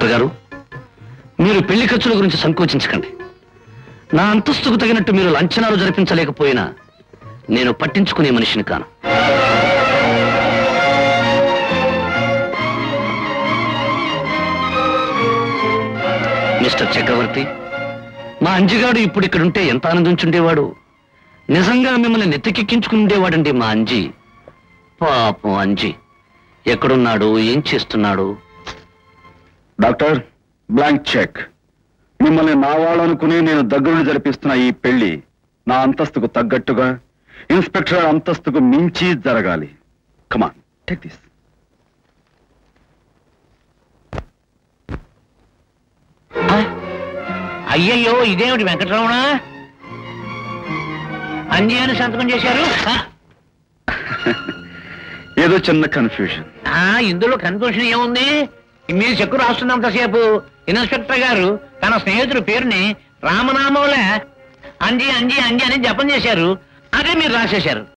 Doctor గారు, మీరు పెళ్లి ఖర్చుల గురించి సంకోచించకండి. నా అంతస్తుకు తగినట్టు మీరు లంచనాలు జరిపించలేకపోయినా నేను పట్టించుకునే మనిషిని కాను. మిస్టర్ చక్రవర్తి, మా అంజిగాడు ఇప్పుడు ఇక్కడుంటే ఎంత ఆనందించుండేవాడు. నిజంగా మిమ్మల్ని నెత్తికెక్కించుకుని ఉండేవాడండి మా అంజి. పాపం అంజి ఎక్కడున్నాడు, ఏం చేస్తున్నాడు? Doctor, blank cheque. మిమ్మల్ని నా వాళ్ళనుకుని నేను దగ్గరుండి జరిపిస్తున్న ఈ పెళ్లి నా అంతస్తుకు తగ్గట్టుగా, ఇన్స్పెక్టర్ అంతస్తుకు మించి జరగాలి. కమాన్, టేక్ దిస్. అయ్యయ్యో, ఇదేమిటి వెంకటరమణ? అంజీ అని సంతకం చేశారు. ఏదో చిన్న కన్ఫ్యూజన్. ఇందులో కన్ఫ్యూషన్ ఏముంది? మీరు చెక్కు రాస్తున్నంతసేపు ఇన్స్పెక్టర్ గారు తన స్నేహితుడి పేరుని రామనామంలో అంజీ అంజీ అంజీ అని జపం చేశారు. అదే మీరు రాసేశారు.